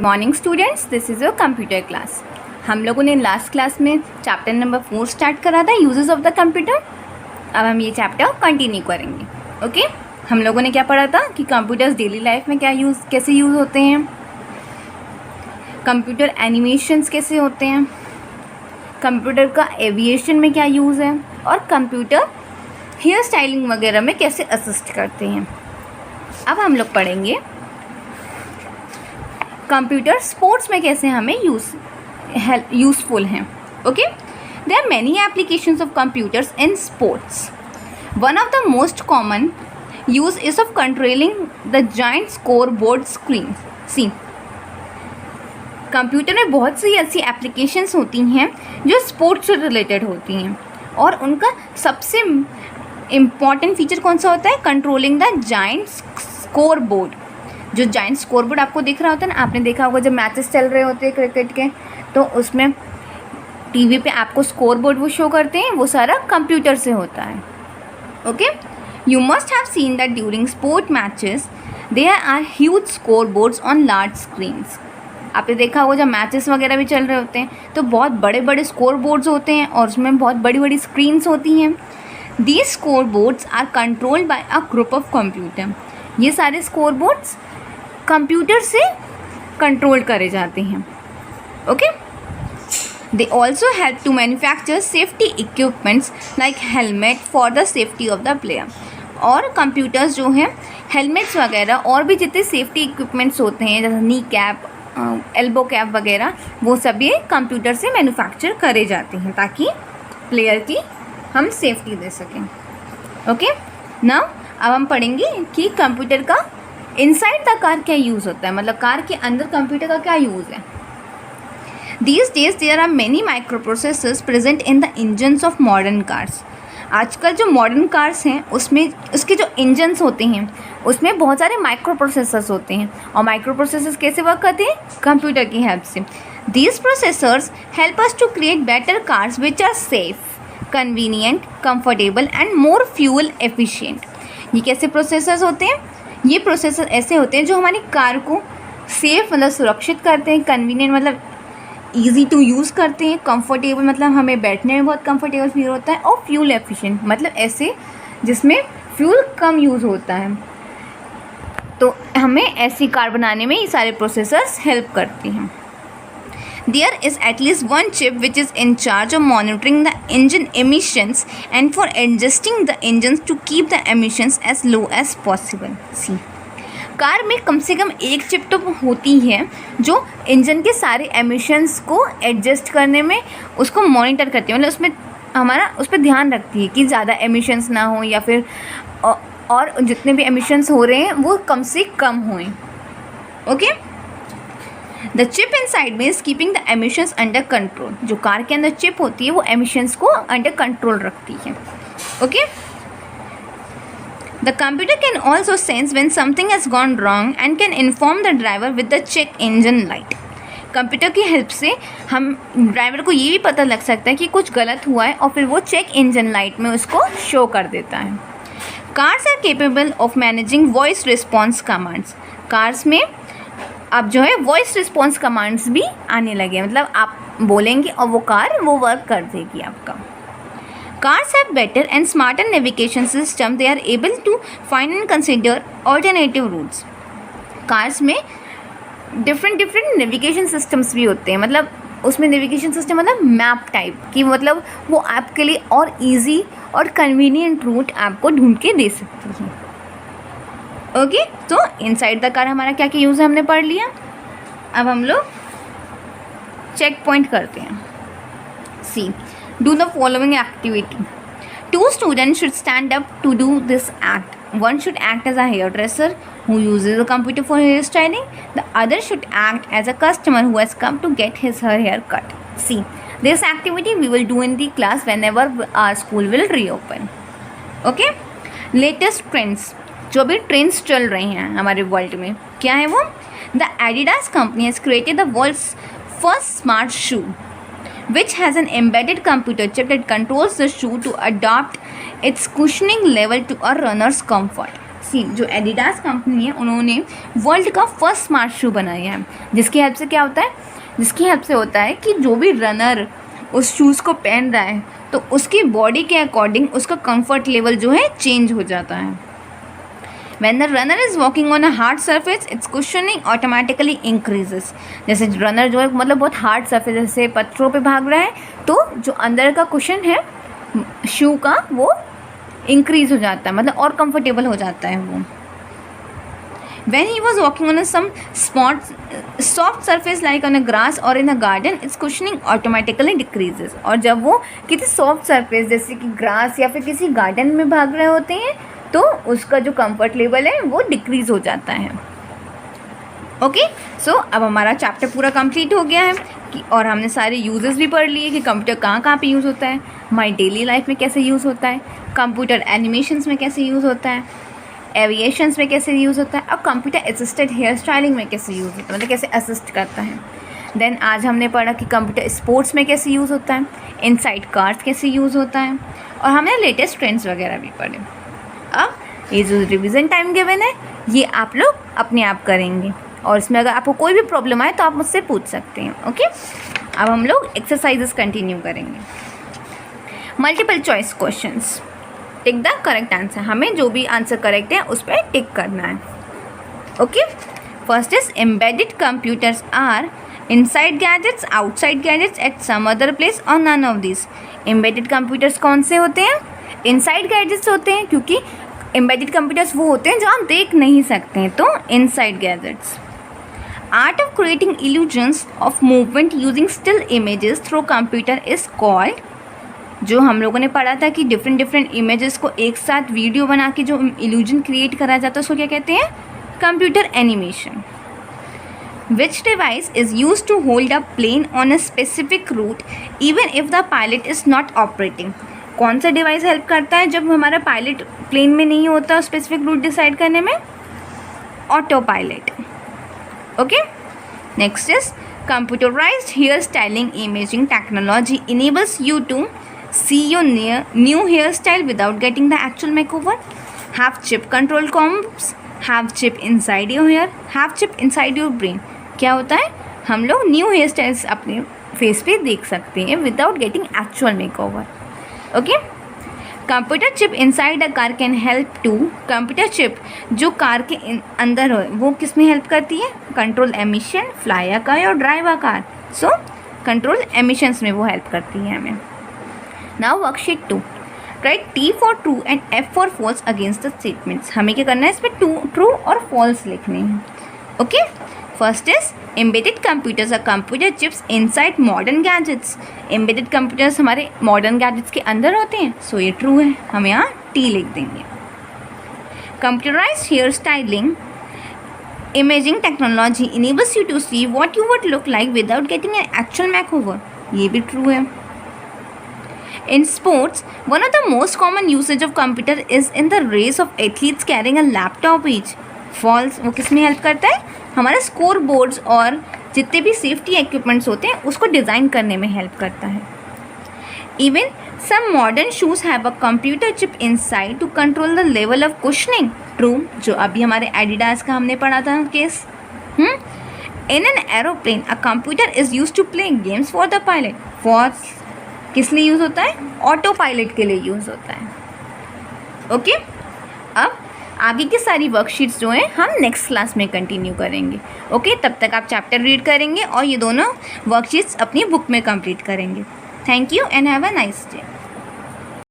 Morning students, this is your computer class. हम लोगों ने लास्ट क्लास में चैप्टर नंबर 4 स्टार्ट करा था, यूजेस ऑफ द कंप्यूटर। अब हम ये चैप्टर कंटिन्यू करेंगे। ओके, हम लोगों ने क्या पढ़ा था कि कंप्यूटर्स डेली लाइफ में कैसे यूज़ होते हैं, कंप्यूटर एनिमेशंस कैसे होते हैं, कंप्यूटर का एविएशन में क्या यूज़ है, और कंप्यूटर हेयर स्टाइलिंग वगैरह में कैसे असिस्ट करते हैं। अब हम लोग पढ़ेंगे कंप्यूटर स्पोर्ट्स में कैसे हमें यूज़फुल हैं। Okay, there are many applications of computers in sports. One of the most common use is of controlling the giant score board screen. See, computer में बहुत सी ऐसी एप्लीकेशंस होती हैं जो स्पोर्ट्स से रिलेटेड होती हैं, और उनका सबसे इम्पॉर्टेंट फीचर कौन सा होता है? Controlling the giant score board. जो जाइंट स्कोर बोर्ड आपको दिख रहा होता है ना, आपने देखा होगा जब मैचेस चल रहे होते हैं क्रिकेट के, तो उसमें टीवी पे आपको स्कोर बोर्ड वो शो करते हैं, वो सारा कंप्यूटर से होता है। Okay, you must have seen that during sport matches there are huge score boards on large screens. आपने देखा होगा जब मैचेस वगैरह भी चल रहे होते हैं तो बहुत बड़े बड़े स्कोर बोर्ड्स होते हैं और उसमें बहुत बड़ी बड़ी स्क्रीन्स होती हैं। These score boards are controlled by a group of computer. ये सारे स्कोर बोर्ड्स कंप्यूटर से कंट्रोल करे जाते हैं। Okay, they also help to manufacture safety equipments like helmet for the safety of the player. और computers जो हैं helmets वगैरह और भी जितने सेफ्टी इक्विपमेंट्स होते हैं जैसे नी कैप, एल्बो कैप वगैरह, वो सब ये कंप्यूटर से मैन्युफैक्चर करे जाते हैं ताकि प्लेयर की हम सेफ्टी दे सकें। ओके, नाउ अब हम पढ़ेंगे कि कंप्यूटर का इनसाइड द कार क्या यूज़ होता है, मतलब कार के अंदर कंप्यूटर का क्या यूज़ है। These days there are many microprocessors present in the engines of modern cars. आजकल जो मॉडर्न कार्स हैं उसमें उसके जो इंजन्स होते हैं उसमें बहुत सारे माइक्रो प्रोसेसर्स होते हैं, और माइक्रो प्रोसेसर्स कैसे वर्क करते हैं? कंप्यूटर की हेल्प से। These processors help us to create better cars which are safe, convenient, comfortable and more fuel efficient. ये कैसे प्रोसेसर्स होते हैं? ये प्रोसेसर ऐसे होते हैं जो हमारी कार को सेफ मतलब सुरक्षित करते हैं, कन्वीनियंट मतलब ईजी टू यूज़ करते हैं, कंफर्टेबल मतलब हमें बैठने में बहुत कंफर्टेबल फील होता है, और फ्यूल एफिशिएंट मतलब ऐसे जिसमें फ्यूल कम यूज़ होता है। तो हमें ऐसी कार बनाने में ये सारे प्रोसेसर्स हेल्प करती हैं। There is at least one chip which is in charge of monitoring the engine emissions and for adjusting the engines to keep the emissions as low as possible. See, car में कम से कम एक chip तो होती है जो engine के सारे emissions को एडजस्ट करने में उसको मॉनिटर करती है, मतलब उसमें हमारा उस पर ध्यान रखती है कि ज़्यादा एमिशंस ना हो या फिर और जितने भी एमिशंस हो रहे हैं वो कम से कम हों। ओके, द चिप इनसाइड में is keeping the emissions under control. जो कार के अंदर चिप होती है वो एमिशंस को अंडर कंट्रोल रखती है। Okay, the computer can also sense when something has gone wrong and can inform the driver with the check engine light. Computer की हेल्प से हम ड्राइवर को ये भी पता लग सकता है कि कुछ गलत हुआ है, और फिर वो चेक इंजन लाइट में उसको शो कर देता है। Cars are capable of managing voice response commands. Cars में अब जो है वॉइस रिस्पॉन्स कमांड्स भी आने लगे, मतलब आप बोलेंगे और वो कार वो वर्क कर देगी आपका। Cars have better and smarter navigation system, they are able to find and consider alternative routes. Cars में डिफरेंट नेविगेशन सिस्टम्स भी होते हैं, मतलब उसमें नेविगेशन सिस्टम मतलब मैप टाइप की, मतलब वो आपके लिए और ईजी और कन्वीनियंट रूट आपको ढूंढ के दे सकती है। ओके, तो इनसाइड द कार हमारा क्या क्या यूज़ है हमने पढ़ लिया। अब हम लोग चेक पॉइंट करते हैं। See, do the following activity. 2 students should stand up to do this act. One should act as a hairdresser who uses a computer for hair styling. The other should act as a customer who has come to get her hair cut. See, this activity we will do in the class whenever our school will reopen. Okay? Latest trends. जो भी trends चल रहे हैं हमारे world में, क्या है वो? The Adidas company has created the world's first smart shoe which has an embedded computer chip that controls the shoe to adapt its cushioning level to a runner's comfort. सी जो Adidas company है उन्होंने world का first smart शू बनाया है, जिसकी help से क्या होता है, जिसकी हेल्प से होता है कि जो भी रनर उस शूज़ को पहन रहा है तो उसकी बॉडी के अकॉर्डिंग उसका कंफर्ट लेवल जो है चेंज हो जाता है। When the runner is walking on a hard surface, its cushioning automatically increases। जैसे रनर जो है मतलब बहुत हार्ड सरफेस जैसे पत्थरों पे भाग रहा है तो जो अंदर का कुशन है शू का वो इंक्रीज हो जाता है, मतलब और कंफर्टेबल हो जाता है वो। When he was walking on some soft surface like on a grass or in a garden, its cushioning automatically decreases। और जब वो किसी सॉफ्ट सरफेस जैसे कि ग्रास या फिर किसी गार्डन में भाग रहे होते हैं तो उसका जो कंफर्ट लेवल है वो डिक्रीज़ हो जाता है। ओके, सो अब हमारा चैप्टर पूरा कंप्लीट हो गया है कि और हमने सारे यूजेस भी पढ़ लिए कि कंप्यूटर कहाँ कहाँ पे यूज़ होता है, हमारी डेली लाइफ में कैसे यूज़ होता है, कंप्यूटर एनिमेशंस में कैसे यूज़ होता है, एविएशंस में कैसे यूज़ होता है, और कंप्यूटर असिस्टेड हेयर स्टाइलिंग में कैसे यूज़ होता है, मतलब कैसे असिस्ट करता है। देन आज हमने पढ़ा कि कंप्यूटर स्पोर्ट्स में कैसे यूज़ होता है, इनसाइड कार्स कैसे यूज़ होता है, और हमने लेटेस्ट ट्रेंड्स वगैरह भी पढ़े। अब ये जो रिवीजन टाइम गिवन है ये आप लोग अपने आप करेंगे और इसमें अगर आपको कोई भी प्रॉब्लम आए तो आप मुझसे पूछ सकते हैं। ओके, अब हम लोग एक्सरसाइजेस कंटिन्यू करेंगे। Multiple choice questions, tick the correct answer, हमें जो भी आंसर करेक्ट है उस पर टिक करना है। Okay, first is embedded computers are inside gadgets, outside gadgets, at some other place और none of this. Embedded computers कौन से होते हैं, इनसाइड गैजेट्स होते हैं, क्योंकि एम्बेडेड कंप्यूटर्स वो होते हैं जो हम देख नहीं सकते हैं, तो inside gadgets. Art of creating illusions of movement using still images through computer is called, जो हम लोगों ने पढ़ा था कि डिफरेंट इमेजेस को एक साथ वीडियो बना के जो इल्यूजन क्रिएट करा जाता है उसको क्या कहते हैं, computer animation. Which device is used to hold a plane on a specific route even if the pilot is not operating? कौन सा डिवाइस हेल्प करता है जब हमारा पायलट प्लेन में नहीं होता स्पेसिफिक रूट डिसाइड करने में, auto pilot. Okay, next is computerized hair styling imaging technology enables you to see your new hairstyle without getting the actual makeover, have chip control combs, have chip inside your hair, have chip inside your brain। क्या होता है, हम लोग new hairstyles अपने face पे देख सकते हैं without getting actual makeover. Okay, computer chip inside a car can help to, computer chip जो कार के अंदर हो वो किस में हेल्प करती है, control emission, fly a car और drive a car. So control emissions में वो हेल्प करती है हमें। Now worksheet 2, write T for true and F for false against the statements. हमें क्या करना है, इसमें ट्रू और फॉल्स लिखने हैं। Okay, first is embedded computers are computer chips inside modern gadgets. Embedded computers हमारे मॉडर्न गैजेट्स के अंदर होते हैं, सो ये ट्रू है, हम यहाँ T लिख देंगे। Computerized hair styling imaging technology enables you to see what you would look like without getting an actual makeover, ये भी ट्रू है। In sports, one of the most common usage of computer is in the race of athletes carrying a laptop each. False, वो किस में help करता है, हमारे score boards और जितने भी सेफ्टी इक्विपमेंट्स होते हैं उसको डिज़ाइन करने में हेल्प करता है। Even some modern shoes have a computer chip inside to control the level of cushioning. True, जो अभी हमारे एडिडास का हमने पढ़ा था case. In an aeroplane a computer is use to play games for the pilot. False, किस लिए use होता है, ऑटो पायलट के लिए यूज़ होता है। ओके, अब आगे की सारी वर्कशीट्स जो हैं हम नेक्स्ट क्लास में कंटिन्यू करेंगे। ओके, तब तक आप चैप्टर रीड करेंगे और ये दोनों वर्कशीट्स अपनी बुक में कंप्लीट करेंगे। Thank you and have a nice day.